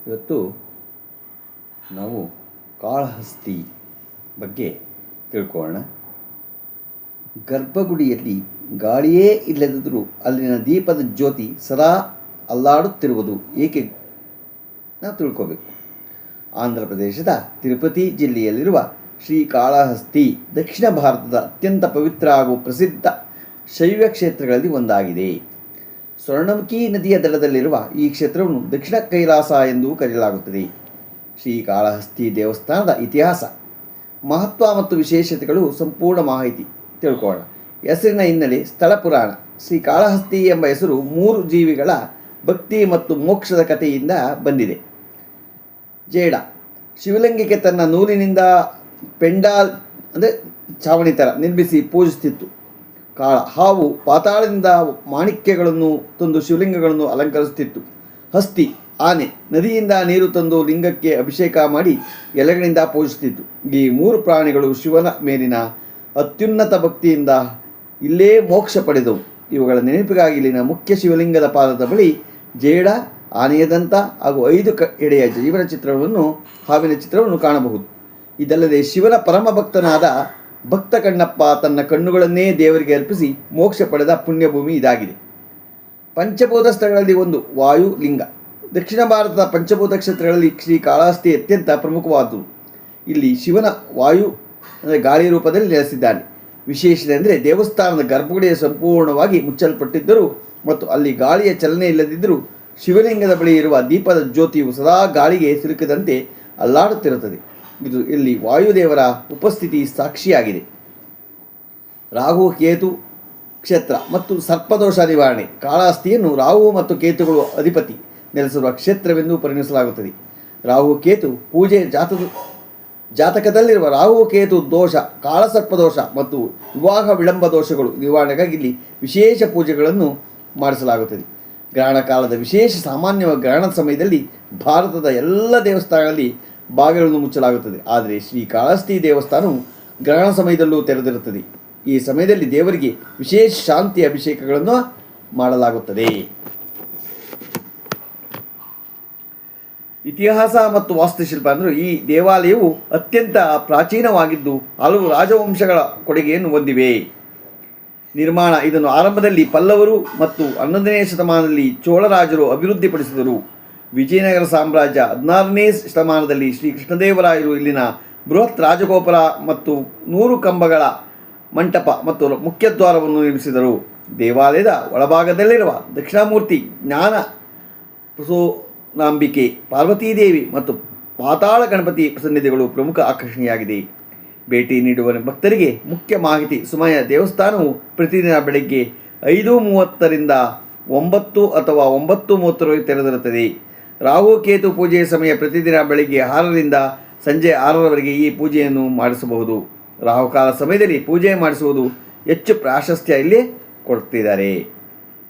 ಇವತ್ತು ನಾವು ಕಾಳಹಸ್ತಿ ಬಗ್ಗೆ ತಿಳ್ಕೊಳ್ಳೋಣ. ಗರ್ಭಗುಡಿಯಲ್ಲಿ ಗಾಳಿಯೇ ಇಲ್ಲದಿದ್ದರೂ ಅಲ್ಲಿನ ದೀಪದ ಜ್ಯೋತಿ ಸದಾ ಅಲ್ಲಾಡುತ್ತಿರುವುದು ಏಕೆ ನಾವು ತಿಳ್ಕೋಬೇಕು. ಆಂಧ್ರ ಪ್ರದೇಶದ ತಿರುಪತಿ ಜಿಲ್ಲೆಯಲ್ಲಿರುವ ಶ್ರೀಕಾಳಹಸ್ತಿ ದಕ್ಷಿಣ ಭಾರತದ ಅತ್ಯಂತ ಪವಿತ್ರ ಹಾಗೂ ಪ್ರಸಿದ್ಧ ಶೈವ ಕ್ಷೇತ್ರಗಳಲ್ಲಿ ಒಂದಾಗಿದೆ. ಸ್ವರ್ಣಮುಖಿ ನದಿಯ ದಡದಲ್ಲಿರುವ ಈ ಕ್ಷೇತ್ರವನ್ನು ದಕ್ಷಿಣ ಕೈಲಾಸ ಎಂದು ಕರೆಯಲಾಗುತ್ತದೆ. ಶ್ರೀಕಾಳಹಸ್ತಿ ದೇವಸ್ಥಾನದ ಇತಿಹಾಸ, ಮಹತ್ವ ಮತ್ತು ವಿಶೇಷತೆಗಳು ಸಂಪೂರ್ಣ ಮಾಹಿತಿ ತಿಳ್ಕೊಳ್ಳೋಣ. ಹೆಸರಿನ ಹಿನ್ನೆಲೆ, ಸ್ಥಳ ಪುರಾಣ. ಶ್ರೀಕಾಳಹಸ್ತಿ ಎಂಬ ಹೆಸರು 3 ಜೀವಿಗಳ ಭಕ್ತಿ ಮತ್ತು ಮೋಕ್ಷದ ಕಥೆಯಿಂದ ಬಂದಿದೆ. ಜೇಡ ಶಿವಲಿಂಗಕ್ಕೆ ತನ್ನ ನೂಲಿನಿಂದ ಪೆಂಡಾಲ್ ಅಂದರೆ ಛಾವಣಿ ಥರ ನಿರ್ಮಿಸಿ ಪೂಜಿಸುತ್ತಿತ್ತು. ಕಾಳ ಹಾವು ಪಾತಾಳದಿಂದ ಮಾಣಿಕ್ಯಗಳನ್ನು ತಂದು ಶಿವಲಿಂಗಗಳನ್ನು ಅಲಂಕರಿಸುತ್ತಿತ್ತು. ಹಸ್ತಿ ಆನೆ ನದಿಯಿಂದ ನೀರು ತಂದು ಲಿಂಗಕ್ಕೆ ಅಭಿಷೇಕ ಮಾಡಿ ಎಲೆಗಳಿಂದ ಪೂಜಿಸುತ್ತಿತ್ತು. ಈ 3 ಪ್ರಾಣಿಗಳು ಶಿವನ ಮೇಲಿನ ಅತ್ಯುನ್ನತ ಭಕ್ತಿಯಿಂದ ಇಲ್ಲೇ ಮೋಕ್ಷ ಪಡೆದವು. ಇವುಗಳ ನೆನಪಿಗಾಗಿ ಇಲ್ಲಿನ ಮುಖ್ಯ ಶಿವಲಿಂಗದ ಪಾದದ ಬಳಿ ಜೇಡ, ಆನೆಯ ದಂತ ಹಾಗೂ 5 ಎಡೆಯ ಜೀವನ ಚಿತ್ರವನ್ನು, ಹಾವಿನ ಚಿತ್ರವನ್ನು ಕಾಣಬಹುದು. ಇದಲ್ಲದೆ ಶಿವನ ಪರಮ ಭಕ್ತನಾದ ಭಕ್ತ ಕಣ್ಣಪ್ಪ ತನ್ನ ಕಣ್ಣುಗಳನ್ನೇ ದೇವರಿಗೆ ಅರ್ಪಿಸಿ ಮೋಕ್ಷ ಪಡೆದ ಪುಣ್ಯಭೂಮಿ ಇದಾಗಿದೆ. ಪಂಚಭೂತ ಸ್ಥಳಗಳಲ್ಲಿ ಒಂದು ವಾಯುಲಿಂಗ. ದಕ್ಷಿಣ ಭಾರತದ ಪಂಚಭೂತ ಕ್ಷೇತ್ರಗಳಲ್ಲಿ ಶ್ರೀಕಾಳಹಸ್ತಿ ಅತ್ಯಂತ ಪ್ರಮುಖವಾದುದು. ಇಲ್ಲಿ ಶಿವನ ವಾಯು ಅಂದರೆ ಗಾಳಿ ರೂಪದಲ್ಲಿ ನೆಲೆಸಿದ್ದಾನೆ. ವಿಶೇಷತೆ ಅಂದರೆ ದೇವಸ್ಥಾನದ ಗರ್ಭಗುಡಿಯ ಸಂಪೂರ್ಣವಾಗಿ ಮುಚ್ಚಲ್ಪಟ್ಟಿದ್ದರೂ ಮತ್ತು ಅಲ್ಲಿ ಗಾಳಿಯ ಚಲನೆ ಇಲ್ಲದಿದ್ದರೂ ಶಿವಲಿಂಗದ ಬಳಿ ಇರುವ ದೀಪದ ಜ್ಯೋತಿಯು ಸದಾ ಗಾಳಿಗೆ ಸಿಲುಕಿದಂತೆ ಅಲ್ಲಾಡುತ್ತಿರುತ್ತದೆ. ಇದು ಇಲ್ಲಿ ವಾಯುದೇವರ ಉಪಸ್ಥಿತಿ ಸಾಕ್ಷಿಯಾಗಿದೆ. ರಾಹು ಕೇತು ಕ್ಷೇತ್ರ ಮತ್ತು ಸರ್ಪದೋಷ ನಿವಾರಣೆ. ಕಾಳಹಸ್ತಿಯನ್ನು ರಾಹು ಮತ್ತು ಕೇತುಗಳು ಅಧಿಪತಿ ನೆಲೆಸಿರುವ ಕ್ಷೇತ್ರವೆಂದು ಪರಿಗಣಿಸಲಾಗುತ್ತದೆ. ರಾಹು ಕೇತು ಪೂಜೆ ಜಾತಕದಲ್ಲಿರುವ ರಾಹು ಕೇತು ದೋಷ, ಕಾಳಸರ್ಪದೋಷ ಮತ್ತು ವಿವಾಹ ವಿಳಂಬ ದೋಷಗಳು ನಿವಾರಣೆಗಾಗಿ ಇಲ್ಲಿ ವಿಶೇಷ ಪೂಜೆಗಳನ್ನು ಮಾಡಿಸಲಾಗುತ್ತದೆ. ಗ್ರಹಣ ಕಾಲದ ವಿಶೇಷ. ಸಾಮಾನ್ಯವಾಗಿ ಗ್ರಹಣದ ಸಮಯದಲ್ಲಿ ಭಾರತದ ಎಲ್ಲ ದೇವಸ್ಥಾನಗಳಲ್ಲಿ ಬಾಗಿಲನ್ನು ಮುಚ್ಚಲಾಗುತ್ತದೆ. ಆದರೆ ಶ್ರೀಕಾಳಹಸ್ತಿ ದೇವಸ್ಥಾನವು ಗ್ರಹಣ ಸಮಯದಲ್ಲೂ ತೆರೆದಿರುತ್ತದೆ. ಈ ಸಮಯದಲ್ಲಿ ದೇವರಿಗೆ ವಿಶೇಷ ಶಾಂತಿ ಅಭಿಷೇಕಗಳನ್ನು ಮಾಡಲಾಗುತ್ತದೆ. ಇತಿಹಾಸ ಮತ್ತು ವಾಸ್ತುಶಿಲ್ಪ ಅಂದರೆ ಈ ದೇವಾಲಯವು ಅತ್ಯಂತ ಪ್ರಾಚೀನವಾಗಿದ್ದು ಹಲವು ರಾಜವಂಶಗಳ ಕೊಡುಗೆಯನ್ನು ಹೊಂದಿವೆ. ನಿರ್ಮಾಣ, ಇದನ್ನು ಆರಂಭದಲ್ಲಿ ಪಲ್ಲವರು ಮತ್ತು 11ನೇ ಶತಮಾನದಲ್ಲಿ ಚೋಳರಾಜರು ಅಭಿವೃದ್ಧಿಪಡಿಸಿದರು. ವಿಜಯನಗರ ಸಾಮ್ರಾಜ್ಯ 16ನೇ ಶತಮಾನದಲ್ಲಿ ಶ್ರೀ ಕೃಷ್ಣದೇವರಾಯರು ಇಲ್ಲಿನ ಬೃಹತ್ ರಾಜಗೋಪುರ ಮತ್ತು 100 ಕಂಬಗಳ ಮಂಟಪ ಮತ್ತು ಮುಖ್ಯದ್ವಾರವನ್ನು ನಿರ್ಮಿಸಿದರು. ದೇವಾಲಯದ ಒಳಭಾಗದಲ್ಲಿರುವ ದಕ್ಷಿಣಾಮೂರ್ತಿ, ಜ್ಞಾನ ಪ್ರಸೂನಾಂಬಿಕೆ, ಪಾರ್ವತೀದೇವಿ ಮತ್ತು ಪಾತಾಳ ಗಣಪತಿ ಸನ್ನಿಧಿಗಳು ಪ್ರಮುಖ ಆಕರ್ಷಣೆಯಾಗಿದೆ. ಭೇಟಿ ನೀಡುವ ಭಕ್ತರಿಗೆ ಮುಖ್ಯ ಮಾಹಿತಿ. ಸಮಯ, ದೇವಸ್ಥಾನವು ಪ್ರತಿದಿನ ಬೆಳಗ್ಗೆ 5:30ರಿಂದ 9 ಅಥವಾ 9:30 ತೆರೆದಿರುತ್ತದೆ. ರಾಹು ಕೇತು ಪೂಜೆಯ ಸಮಯ ಪ್ರತಿದಿನ ಬೆಳಗ್ಗೆ 6ರಿಂದ ಸಂಜೆ 6ರವರೆಗೆ ಈ ಪೂಜೆಯನ್ನು ಮಾಡಿಸಬಹುದು. ರಾಹುಕಾಲ ಸಮಯದಲ್ಲಿ ಪೂಜೆ ಮಾಡಿಸುವುದು ಹೆಚ್ಚು ಪ್ರಾಶಸ್ತ್ಯ ಇಲ್ಲಿ ಕೊಡ್ತಿದ್ದಾರೆ.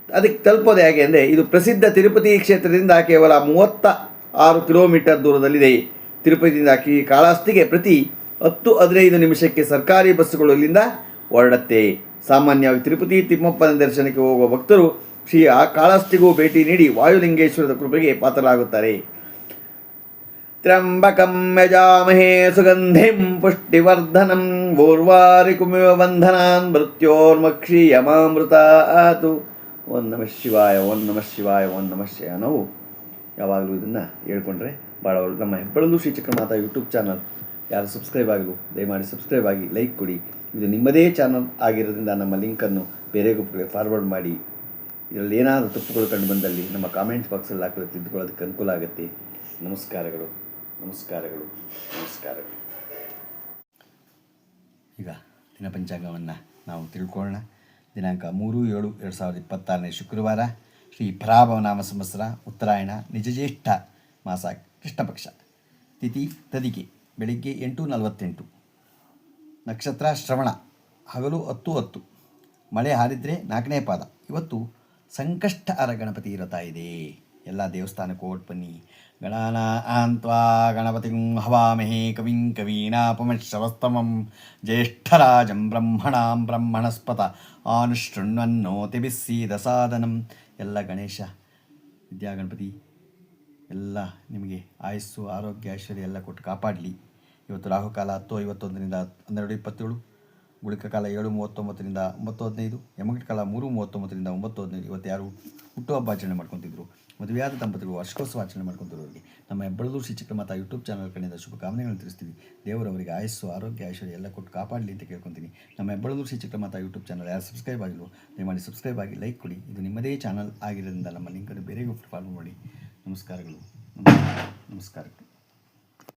ಅದಕ್ಕೆ ತಲುಪೋದು ಹೇಗೆ ಅಂದರೆ, ಇದು ಪ್ರಸಿದ್ಧ ತಿರುಪತಿ ಕ್ಷೇತ್ರದಿಂದ ಕೇವಲ 36 ಕಿಲೋಮೀಟರ್ ದೂರದಲ್ಲಿದೆ. ತಿರುಪತಿಯಿಂದ ಕಾಳಹಸ್ತಿಗೆ ಪ್ರತಿ 10-15 ನಿಮಿಷಕ್ಕೆ ಸರ್ಕಾರಿ ಬಸ್ಸುಗಳು ಇಲ್ಲಿಂದ ಹೊರಡುತ್ತೆ. ಸಾಮಾನ್ಯವಾಗಿ ತಿರುಪತಿ ತಿಮ್ಮಪ್ಪನ ದರ್ಶನಕ್ಕೆ ಹೋಗುವ ಭಕ್ತರು ಶ್ರೀ ಕಾಳಹಸ್ತಿಗೂ ಭೇಟಿ ನೀಡಿ ವಾಯುಲಿಂಗೇಶ್ವರದ ಕೃಪೆಗೆ ಪಾತ್ರರಾಗುತ್ತಾರೆ. ತ್ರ್ಯಂಬಕಂ ಯಜಾಮಹೇ ಸುಗಂಧಿಂ ಪುಷ್ಟಿವರ್ಧನಂ ಊರ್ವಾರಿಕುಮಿವ ಬಂಧನಾನ್ ಮೃತ್ಯೋರ್ಮಕ್ಷೀಯಮಾಮೃತಾತು. ಓಂ ನಮಃ ಶಿವಾಯ, ಓಂ ನಮಃ ಶಿವಾಯ, ಓಂ ನಮಃ ಶಿವಾಯ. ನಾವು ಯಾವಾಗಲೂ ಇದನ್ನು ಹೇಳ್ಕೊಂಡ್ರೆ ಭಾಳ ನಮ್ಮ ಹೆಬ್ಬಳಲು ಶ್ರೀಚಕ್ರಮಾತಾ ಯೂಟ್ಯೂಬ್ ಚಾನಲ್ ಯಾರು ಸಬ್ಸ್ಕ್ರೈಬ್ ಆಗಲು ದಯಮಾಡಿ ಸಬ್ಸ್ಕ್ರೈಬ್ ಆಗಿ, ಲೈಕ್ ಕೊಡಿ. ಇದು ನಿಮ್ಮದೇ ಚಾನಲ್ ಆಗಿರೋದ್ರಿಂದ ನಮ್ಮ ಲಿಂಕನ್ನು ಬೇರೆ ಗ್ರೂಪ್ಗಳಿಗೆ ಫಾರ್ವರ್ಡ್ ಮಾಡಿ. ಇದರಲ್ಲಿ ಏನಾದರೂ ತಪ್ಪುಗಳು ಕಂಡು ಬಂದಲ್ಲಿ ನಮ್ಮ ಕಾಮೆಂಟ್ಸ್ ಬಾಕ್ಸಲ್ಲಿ ಹಾಕಿದ್ರೆ ತಿದ್ದುಕೊಳ್ಳೋದಕ್ಕೆ ಅನುಕೂಲ ಆಗುತ್ತೆ. ನಮಸ್ಕಾರಗಳು, ನಮಸ್ಕಾರಗಳು, ನಮಸ್ಕಾರಗಳು. ಈಗ ದಿನ ಪಂಚಾಂಗವನ್ನು ನಾವು ತಿಳ್ಕೊಳ್ಳೋಣ. ದಿನಾಂಕ 3/7/2026 ಶುಕ್ರವಾರ, ಶ್ರೀ ಪರಾಭವ ನಾಮ ಸಂವತ್ಸರ, ಉತ್ತರಾಯಣ, ನಿಜಜ್ಯೇಷ್ಠ ಮಾಸ, ಕೃಷ್ಣ ಪಕ್ಷ, ತಿಥಿ ತದಿಕೆ, ಬೆಳಿಗ್ಗೆ 8:48, ನಕ್ಷತ್ರ ಶ್ರವಣ, ಹಗಲು 10:10, ಮಳೆ ಹಾರಿದ್ರೆ 4ನೇ ಪಾದ. ಇವತ್ತು ಸಂಕಷ್ಟಹರ ಗಣಪತಿ ಇರುತ್ತಾ ಇದೆ. ಎಲ್ಲ ದೇವಸ್ಥಾನಕ್ಕೆ ಓಟ್ ಬನ್ನಿ. ಗಣಾನಾನ್ತ್ವಾ ಗಣಪತಿಂ ಹವಾಮಹೇ ಕವಿಂ ಕವೀನಾಪಮಶ್ರವಸ್ತಮಂ ಜ್ಯೇಷ್ಠರಾಜಂ ಬ್ರಹ್ಮಣಾಂ ಬ್ರಹ್ಮಣಸ್ಪತ ಆನುಶೃಣ್ವನ್ನೋತಿಭಿಸ್ಸೀದ ಸಾದನಂ. ಎಲ್ಲ ಗಣೇಶ ವಿದ್ಯಾಗಣಪತಿ ಎಲ್ಲ ನಿಮಗೆ ಆಯುಸ್ಸು ಆರೋಗ್ಯ ಐಶ್ವರ್ಯ ಎಲ್ಲ ಕೊಟ್ಟು ಕಾಪಾಡಲಿ. ಇವತ್ತು ರಾಹುಕಾಲ 10:51ರಿಂದ 12:27, ಗುಳಿಕ ಕಾಲ 7:39ರಿಂದ 9:15, ಯಮಗಂಟ ಕಾಲ 3:39ರಿಂದ 9:15. ಇವತ್ತು ಯಾರು ಹುಟ್ಟುಹಬ್ಬ ಆಚರಣೆ ಮಾಡ್ಕೊತಿದ್ರು, ಮದುವೆಯಾದ ದಂಪತಿಗಳು ವಾರ್ಷಿಕೋತ್ಸವ ಆಚರಣೆ ಮಾಡ್ಕೊತಿರೋರಿಗೆ ನಮ್ಮ ಹೆಬ್ಬಳದೂರು ಶ್ರೀ ಚಿಕ್ಕಮಾತಾ ಯೂಟ್ಯೂಬ್ ಚಾನಲ್ ಕಡೆಯಿಂದ ಶುಭಕಾಮನೆಗಳನ್ನು ತಿಳಿಸ್ತೀವಿ. ದೇವರವರಿಗೆ ಆಯುಸ್ಸು ಆರೋಗ್ಯ ಐಶ್ವರ್ಯ ಎಲ್ಲ ಕೊಟ್ಟು ಕಾಪಾಡಲಿ ಅಂತ ಕೇಳ್ಕೊತೀನಿ. ನಮ್ಮ ಹೆಬ್ಬಳದೂರು ಶ್ರೀ ಚಿಕ್ಕಮಾತಾ ಯೂಟ್ಯೂಬ್ ಚಾನಲ್ ಯಾರು ಸಬ್ಸ್ಕ್ರೈಬ್ ಆಗಿಲ್ವೋ ದಯಮಾಡಿ ಸಬ್ಸ್ಕ್ರೈಬ್ ಆಗಿ ಲೈಕ್ ಕೊಡಿ. ಇದು ನಿಮ್ಮದೇ ಚಾನಲ್ ಆಗಿರೋದ್ರಿಂದ ನಮ್ಮ ಲಿಂಕನ್ನು ಬೇರೆಗೂ ಫಾಲೋ ಮಾಡಿ. ನಮಸ್ಕಾರಗಳು.